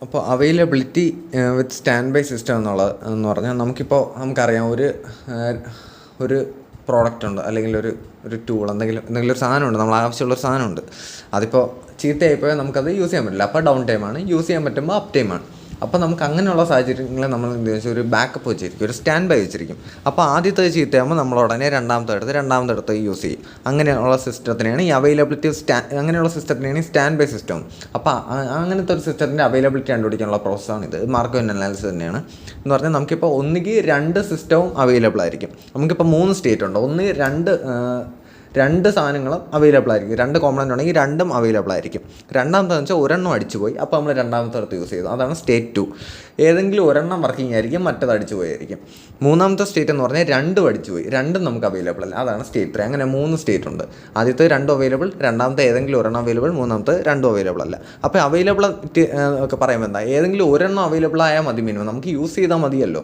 അപ്പോൾ availability with standby system എന്ന് പറഞ്ഞാൽ നമുക്കറിയാം ഒരു പ്രോഡക്റ്റ് ഉണ്ട്, അല്ലെങ്കിൽ ഒരു ടൂൾ, എന്തെങ്കിലും ഒരു സാധനമുണ്ട്, നമ്മൾ ആവശ്യമുള്ളൊരു സാധനമുണ്ട്. അതിപ്പോൾ ചീത്തയായിപ്പോയാൽ നമുക്കത് യൂസ് ചെയ്യാൻ പറ്റില്ല. അപ്പോൾ ഡൗൺ ടൈമാണ്. യൂസ് ചെയ്യാൻ പറ്റുമ്പോൾ അപ്പ് ടൈമാണ്. അപ്പോൾ നമുക്ക് അങ്ങനെയുള്ള സാഹചര്യങ്ങളിൽ നമ്മൾ എന്ത് വെച്ചാൽ ഒരു ബാക്കപ്പ് വെച്ചിരിക്കും, ഒരു സ്റ്റാൻഡ് ബൈ വെച്ചിരിക്കും. അപ്പോൾ ആദ്യത്തെ ചീത്തയാകുമ്പോൾ നമ്മൾ ഉടനെ രണ്ടാമത്തെ എടുത്ത് യൂസ് ചെയ്യും. അങ്ങനെയുള്ള സിസ്റ്റത്തിനെയാണ് ഈ അവൈലബിലിറ്റി അങ്ങനെയുള്ള സിസ്റ്റത്തിനെയാണ് ഈ സ്റ്റാൻഡ് ബൈ സിസ്റ്റം. അപ്പോൾ അങ്ങനത്തെ ഒരു സിസ്റ്റത്തിൻ്റെ അവൈലബിലിറ്റി കണ്ടുപിടിക്കാനുള്ള പ്രോസസ്സാണിത്. മാർക്കോവ് അനാലിസിസ് തന്നെയാണ്. എന്ന് പറഞ്ഞാൽ നമുക്കിപ്പോൾ ഒന്നുകിൽ 2 സിസ്റ്റവും അവൈലബിൾ ആയിരിക്കും. നമുക്കിപ്പോൾ 3 സ്റ്റേറ്റ് ഉണ്ട്. ഒന്ന് രണ്ട് സാധനങ്ങളും അവൈലബിൾ ആയിരിക്കും. 2 കോമ്പണൻ്റ് ഉണ്ടെങ്കിൽ 2ഉം അവൈലബിൾ ആയിരിക്കും. രണ്ടാമത്തെന്ന് വെച്ചാൽ ഒരെണ്ണം അടിച്ചു പോയി, അപ്പോൾ നമ്മൾ രണ്ടാമത്തെ അടുത്ത് യൂസ് ചെയ്തു. അതാണ് സ്റ്റേറ്റ് 2. ഏതെങ്കിലും ഒരെണ്ണം വർക്കിംഗ് ആയിരിക്കും, മറ്റത് അടിച്ചു പോയായിരിക്കും. മൂന്നാമത്തെ സ്റ്റേറ്റ് എന്ന് പറഞ്ഞാൽ 2ഉം അടിച്ചു പോയി, 2ഉം നമുക്ക് അവൈലബിൾ അല്ല. അതാണ് സ്റ്റേറ്റ് 3. അങ്ങനെ 3 സ്റ്റേറ്റ് ഉണ്ട്. ആദ്യത്തെ 2 അവൈലബിൾ, രണ്ടാമത്തെ ഏതെങ്കിലും ഒരെണ്ണം അവൈലബിൾ, മൂന്നാമത്തെ 2ഉം അവൈലബിൾ അല്ല. അപ്പോൾ അവൈലബിലിറ്റി ഒക്കെ പറയുമ്പോൾ എന്താ, ഏതെങ്കിലും ഒരെണ്ണം അവൈലബിൾ ആയാൽ മതി, മിനിമം നമുക്ക് യൂസ് ചെയ്താൽ മതിയല്ലോ.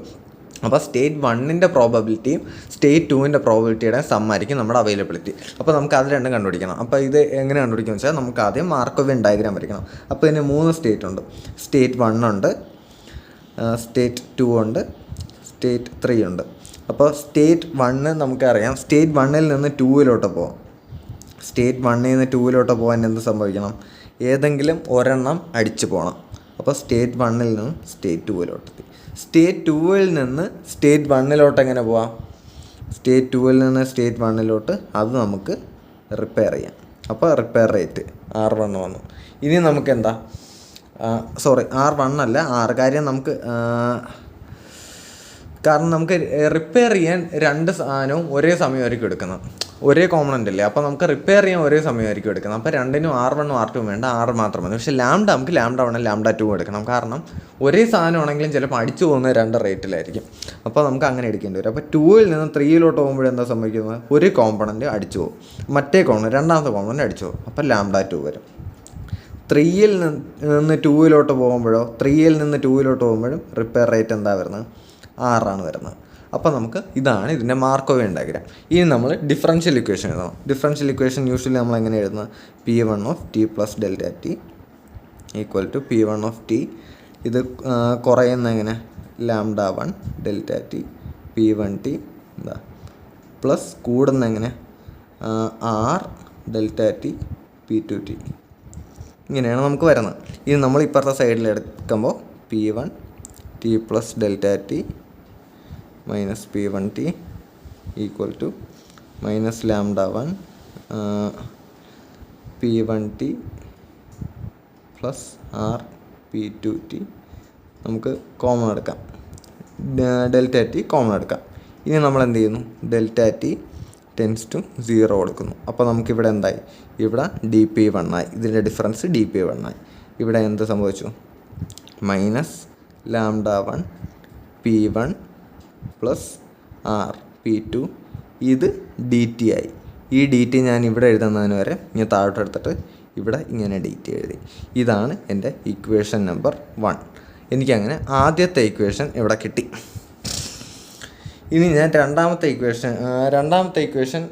അപ്പോൾ സ്റ്റേറ്റ് 1ൻ്റെ പ്രോബബിലിറ്റിയും സ്റ്റേറ്റ് 2ൻ്റെ പ്രോബബിലിറ്റിയുടെ സമ്മായിരിക്കും നമ്മുടെ അവൈലബിലിറ്റി. അപ്പോൾ നമുക്ക് അത് രണ്ടും കണ്ടുപിടിക്കണം. അപ്പോൾ ഇത് എങ്ങനെ കണ്ടുപിടിക്കുമെന്ന് വെച്ചാൽ നമുക്ക് ആദ്യം മാർക്കോവ് ഡയഗ്രാം വരയ്ക്കണം. അപ്പോൾ ഇതിന് 3 സ്റ്റേറ്റ് ഉണ്ട്. സ്റ്റേറ്റ് 1 ഉണ്ട്, സ്റ്റേറ്റ് 2 ഉണ്ട്, സ്റ്റേറ്റ് 3 ഉണ്ട്. അപ്പോൾ സ്റ്റേറ്റ് 1 നമുക്കറിയാം, സ്റ്റേറ്റ് 1ൽ നിന്ന് 2ലോട്ട് പോകാം. സ്റ്റേറ്റ് 1ൽ നിന്ന് 2ലോട്ട് പോകാൻ എന്ത് സംഭവിക്കണം, ഏതെങ്കിലും ഒരെണ്ണം അടിച്ചു പോകണം. അപ്പോൾ സ്റ്റേറ്റ് 1ൽ നിന്ന് സ്റ്റേറ്റ് 2ലോട്ട്. സ്റ്റേറ്റ് 2ൽ നിന്ന് സ്റ്റേറ്റ് 1ലോട്ട് എങ്ങനെ പോവാം, സ്റ്റേറ്റ് 2ൽ നിന്ന് സ്റ്റേറ്റ് 1ലോട്ട് അത് നമുക്ക് റിപ്പയർ ചെയ്യാം. അപ്പോൾ റിപ്പയർ റേറ്റ് R1 വന്നു. ഇനി നമുക്ക് എന്താ, R1 അല്ല, കാര്യം കാരണം നമുക്ക് റിപ്പയർ ചെയ്യാൻ 2 സാധനവും ഒരേ സമയമായിരിക്കും എടുക്കുന്നത്. ഒരേ കോമ്പണൻ്റ് അല്ലേ, അപ്പോൾ നമുക്ക് റിപ്പയർ ചെയ്യാൻ ഒരേ സമയമായിരിക്കും എടുക്കുന്നത്. അപ്പോൾ രണ്ടിനും R1ഉം R2ഉം വേണ്ട, R മാത്രം മതി. പക്ഷേ നമുക്ക് ലാംഡ 1 ലാംഡ 2 എടുക്കണം. കാരണം ഒരേ സാധനമാണെങ്കിലും ചിലപ്പോൾ അടിച്ചു പോകുന്നത് 2 റേറ്റിലായിരിക്കും. അപ്പോൾ നമുക്ക് അങ്ങനെ എടുക്കേണ്ടി വരും. അപ്പോൾ 2ൽ നിന്ന് 3ലോട്ട് പോകുമ്പോഴെന്താ സംഭവിക്കുന്നത്, ഒരു കോമ്പണൻ്റ് അടിച്ചു പോകും, മറ്റേ രണ്ടാമത്തെ കോമ്പണൻ്റ് അടിച്ചു പോകും. അപ്പോൾ ലാംഡ 2 വരും. 3ൽ നിന്ന് 2ലോട്ട് പോകുമ്പോഴും റിപ്പയർ റേറ്റ് എന്താ വരുന്നത്, R ആണ് വരുന്നത്. അപ്പോൾ നമുക്ക് ഇതാണ് ഇതിൻ്റെ മാർക്കോവ് ഡയഗ്രാം. ഇനി നമ്മൾ ഡിഫറൻഷ്യൽ ഇക്വേഷൻ എഴുതണം. ഡിഫറൻഷ്യൽ ഇക്വേഷൻ യൂഷ്വലി നമ്മൾ എങ്ങനെ എഴുതുന്നത്, P1 of T plus delta T equal to P1 of T. ഇത് കുറയുന്ന എങ്ങനെ, lambda 1 delta T P1 T എന്താ പ്ലസ് കൂടുന്ന എങ്ങനെ, R delta T P2 T. ഇങ്ങനെയാണ് നമുക്ക് വരുന്നത്. ഇത് നമ്മൾ ഇപ്പുറത്തെ സൈഡിൽ എടുക്കുമ്പോൾ P1 T plus delta T minus P1 T equal to minus lambda 1 P1 T plus R P2 T. നമുക്ക് കോമൺ എടുക്കാം, ഡെൽറ്റ ടി കോമൺ എടുക്കാം. ഇനി നമ്മൾ എന്ത് ചെയ്യുന്നു, ഡെൽറ്റ ടി ടെൻസ് ടു 0 കൊടുക്കുന്നു. അപ്പോൾ നമുക്കിവിടെ എന്തായി, ഇവിടെ dP1 ആയി. ഇതിൻ്റെ ഡിഫറൻസ് dP1 ആയി. ഇവിടെ എന്ത് സംഭവിച്ചു, minus lambda 1 P1 plus R P2. ഇത് ഡി ടി ആയി. ഈ ഡി ടി ഞാൻ ഇവിടെ എഴുതുന്നതിന് വരെ ഞാൻ താഴോട്ട് എടുത്തിട്ട് ഇവിടെ ഇങ്ങനെ ഡി ടി എഴുതി. ഇതാണ് എൻ്റെ ഇക്വേഷൻ നമ്പർ 1. എനിക്കങ്ങനെ ആദ്യത്തെ ഇക്വേഷൻ ഇവിടെ കിട്ടി. ഇനി ഞാൻ രണ്ടാമത്തെ ഇക്വേഷൻ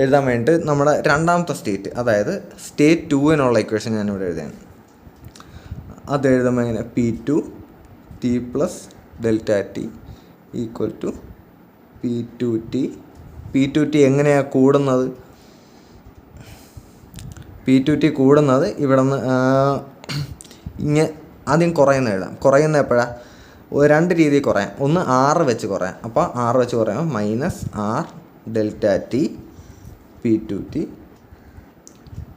എഴുതാൻ വേണ്ടിയിട്ട് നമ്മുടെ രണ്ടാമത്തെ സ്റ്റേറ്റ്, അതായത് സ്റ്റേറ്റ് 2നുള്ള ഇക്വേഷൻ ഞാനിവിടെ എഴുതുകയാണ്. അത് എഴുതുമ്പോൾ എങ്ങനെ, P2 T plus delta T equal to P2 T. P2 T എങ്ങനെയാണ് കൂടുന്നത്, P2 ടി കൂടുന്നത് ഇവിടെ നിന്ന് ആദ്യം കുറയുന്ന എഴുതാം. കുറയുന്ന എപ്പോഴാണ്, 2 രീതിയിൽ കുറയാം. ഒന്ന് R വെച്ച് കുറയാം. അപ്പോൾ R വെച്ച് കുറയാം, minus R delta T P2 T.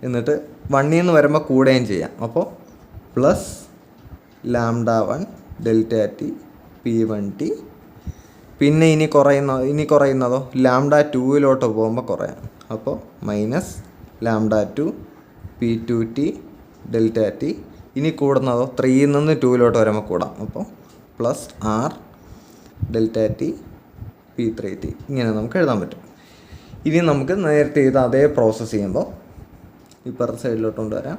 എന്നിട്ട് 1ൽ നിന്ന് വരുമ്പോൾ കൂടുകയും ചെയ്യാം. അപ്പോൾ plus lambda 1 delta T P1 T. പിന്നെ ഇനി കുറയുന്നതോ ലാംഡ 2ലോട്ട് പോകുമ്പോൾ കുറയാം. അപ്പോൾ minus lambda 2 P2 T delta T. ഇനി കൂടുന്നതോ 3ൽ നിന്ന് 2ലോട്ട് വരുമ്പോൾ കൂടാം. അപ്പോൾ plus R delta T P3 T. ഇങ്ങനെ നമുക്ക് എഴുതാൻ പറ്റും. ഇനി നമുക്ക് നേരത്തെ ചെയ്ത അതേ പ്രോസസ്സ് ചെയ്യുമ്പോൾ ഇപ്പുറത്തെ സൈഡിലോട്ട് കൊണ്ടുവരാം.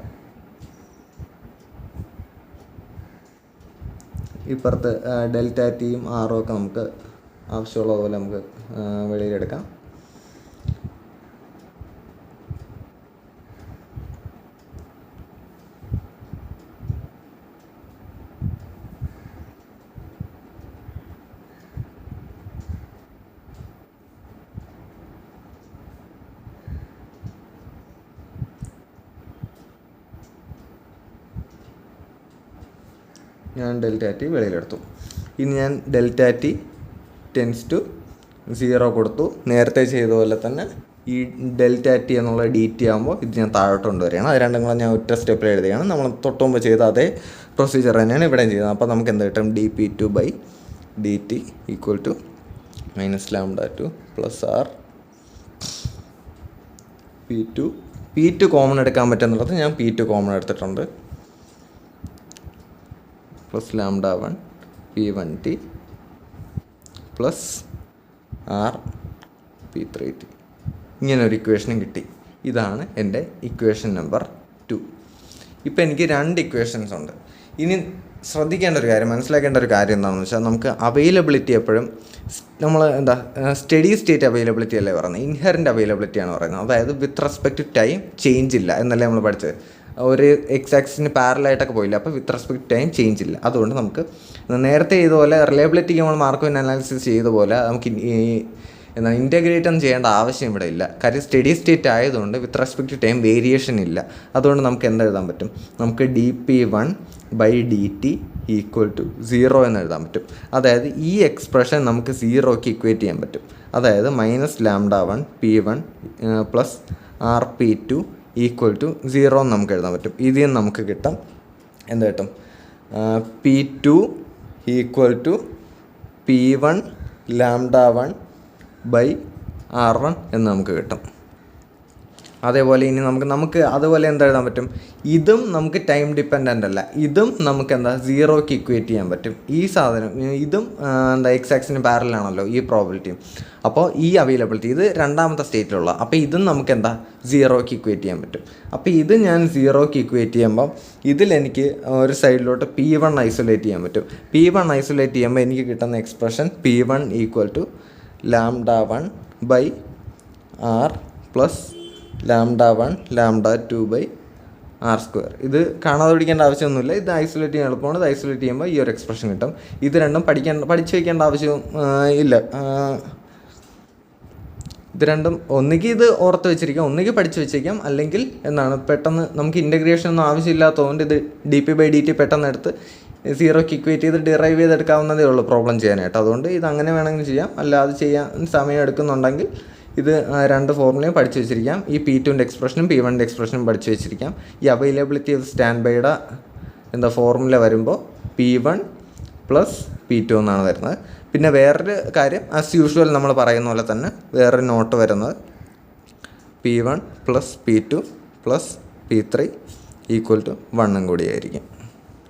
ഇപ്പുറത്ത് ഡെൽറ്റ ടിയും ആറും ഒക്കെ നമുക്ക് ആവശ്യമുള്ളതുപോലെ നമുക്ക് വെളിയിലെടുക്കാം. ഞാൻ ഡെൽറ്റ ടി വെളിയിലെടുത്തു. ഇനി ഞാൻ ഡെൽറ്റ ടി ടെൻസ് ടു 0 കൊടുത്തു. നേരത്തെ ചെയ്ത പോലെ തന്നെ ഈ ഡെൽറ്റ ടി എന്നുള്ള ഡി ടി ആകുമ്പോൾ ഇത് ഞാൻ താഴോട്ട് കൊണ്ടുവരികയാണ്. അത് രണ്ടും കൂടെ ഞാൻ ഒറ്റ സ്റ്റെപ്പിൽ എഴുതുകയാണ്. നമ്മൾ തൊട്ടുമുമ്പ് ചെയ്ത അതേ പ്രൊസീജിയർ തന്നെയാണ് ഇവിടെയും ചെയ്യുന്നത്. അപ്പോൾ നമുക്ക് എന്ത് കിട്ടും? dp2/dt equal to -λ2 plus R p2 common എടുക്കാൻ പറ്റുന്നുള്ളത് ഞാൻ p2 കോമൺ എടുത്തിട്ടുണ്ട്, plus λ1 p1t plus R p3t. ഇങ്ങനൊരു ഇക്വേഷനും കിട്ടി. ഇതാണ് എൻ്റെ ഇക്വേഷൻ നമ്പർ 2. ഇപ്പോൾ എനിക്ക് 2 ഇക്വേഷൻസ് ഉണ്ട്. ഇനി ശ്രദ്ധിക്കേണ്ട ഒരു കാര്യം, മനസ്സിലാക്കേണ്ട ഒരു കാര്യം എന്താണെന്ന് വെച്ചാൽ, നമുക്ക് അവൈലബിലിറ്റി എപ്പോഴും നമ്മൾ സ്റ്റഡി സ്റ്റേറ്റ് അവൈലബിലിറ്റി അല്ലേ പറയുന്നത്, ഇൻഹെറൻറ്റ് അവൈലബിലിറ്റിയാണ് പറയുന്നത്. അതായത് with respect to time change ഇല്ല എന്നല്ലേ നമ്മൾ പഠിച്ചത്. ഒരു എക്സ് ആക്സിന് പാരലായിട്ടൊക്കെ പോയില്ല, അപ്പോൾ with respect to time change ഇല്ല. അതുകൊണ്ട് നമുക്ക് നേരത്തെ ചെയ്തപോലെ റിലയബിലിറ്റിക്ക് നമ്മൾ മാർക്ക് അനാലിസിസ് ചെയ്ത പോലെ നമുക്ക് എന്നാൽ ഇൻറ്റഗ്രേറ്റ് ഒന്നും ചെയ്യേണ്ട ആവശ്യം ഇവിടെ ഇല്ല. കാര്യം സ്റ്റഡി സ്റ്റേറ്റ് ആയതുകൊണ്ട് with respect to time variation ഇല്ല. അതുകൊണ്ട് നമുക്ക് എന്തെഴുതാൻ പറ്റും? നമുക്ക് dp1/dt ഈക്വൽ ടു 0 എന്ന് എഴുതാൻ പറ്റും. അതായത് ഈ എക്സ്പ്രഷൻ നമുക്ക് 0ക്ക് ഇക്വേറ്റ് ചെയ്യാൻ പറ്റും. അതായത് -λ1 p1 plus rp2 equal to 0 എന്ന് നമുക്ക് എഴുതാൻ പറ്റും. ഇതിൽ നിന്ന് നമുക്ക് കിട്ടും എന്ത് കിട്ടും? p2 equal to p1 λ1/r1 എന്ന് നമുക്ക് കിട്ടും. അതേപോലെ ഇനി നമുക്ക് അതുപോലെ എന്താ എഴുതാൻ പറ്റും? ഇതും നമുക്ക് ടൈം ഡിപ്പെൻഡൻ്റ് അല്ല, ഇതും നമുക്ക് 0ക്ക് ഇക്വേറ്റ് ചെയ്യാൻ പറ്റും. ഈ സാധനം ഇതും എക്സ് ആക്സിന് പാരലാണല്ലോ ഈ പ്രോബിലിറ്റിയും. അപ്പോൾ ഈ അവൈലബിലിറ്റി ഇത് രണ്ടാമത്തെ സ്റ്റേറ്റിലുള്ള, അപ്പോൾ ഇതും നമുക്ക് 0ക്ക് ഇക്വേറ്റ് ചെയ്യാൻ പറ്റും. അപ്പോൾ ഇത് ഞാൻ 0ക്ക് ഇക്വേറ്റ് ചെയ്യുമ്പോൾ ഇതിലെനിക്ക് ഒരു സൈഡിലോട്ട് p1 ഐസൊലേറ്റ് ചെയ്യാൻ പറ്റും. p1 ഐസൊലേറ്റ് ചെയ്യുമ്പോൾ എനിക്ക് കിട്ടുന്ന expression p1 equal to λ1/r plus λ1 λ2/r². ഇത് കാണാതെ പഠിക്കേണ്ട ആവശ്യമൊന്നുമില്ല. ഇത് ഐസൊലേറ്റ് ചെയ്യാൻ എളുപ്പമാണ്. ഇത് ഐസൊലേറ്റ് ചെയ്യുമ്പോൾ ഈ ഒരു എക്സ്പ്രഷൻ കിട്ടും. ഇത് രണ്ടും പഠിച്ചു വയ്ക്കേണ്ട ആവശ്യവും ഇല്ല. ഇത് രണ്ടും ഒന്നുകിൽ ഇത് ഓർത്ത് വെച്ചിരിക്കാം, ഒന്നുകിൽ പഠിച്ചു വെച്ചേക്കാം, അല്ലെങ്കിൽ പെട്ടെന്ന് നമുക്ക് ഇൻറ്റഗ്രേഷൻ ഒന്നും ആവശ്യമില്ലാത്തതുകൊണ്ട് ഇത് dp/dt പെട്ടെന്ന് എടുത്ത് 0ക്ക് ഇക്വേറ്റ് ചെയ്ത് ഡിറൈവ് ചെയ്തെടുക്കാവുന്നതേ ഉള്ളൂ പ്രോബ്ലം ചെയ്യാനായിട്ട്. അതുകൊണ്ട് ഇത് അങ്ങനെ വേണമെങ്കിൽ ചെയ്യാം. അല്ലാതെ ചെയ്യാൻ സമയം എടുക്കുന്നുണ്ടെങ്കിൽ ഇത് 2 ഫോർമുലയും പഠിച്ചു വെച്ചിരിക്കാം. ഈ p2ൻ്റെ എക്സ്പ്രഷനും p1ൻ്റെ എക്സ്പ്രഷനും പഠിച്ചു വെച്ചിരിക്കാം. ഈ അവൈലബിലിറ്റി ഓഫ് സ്റ്റാൻഡ് ബൈയുടെ ഫോർമുല വരുമ്പോൾ p1 പ്ലസ് p2 എന്നാണ് വരുന്നത്. പിന്നെ വേറൊരു കാര്യം, ആസ് യൂഷ്വൽ നമ്മൾ പറയുന്ന പോലെ തന്നെ വേറൊരു നോട്ട് വരുന്നത് p1 plus p2 plus p3 equal to 1 കൂടിയായിരിക്കും.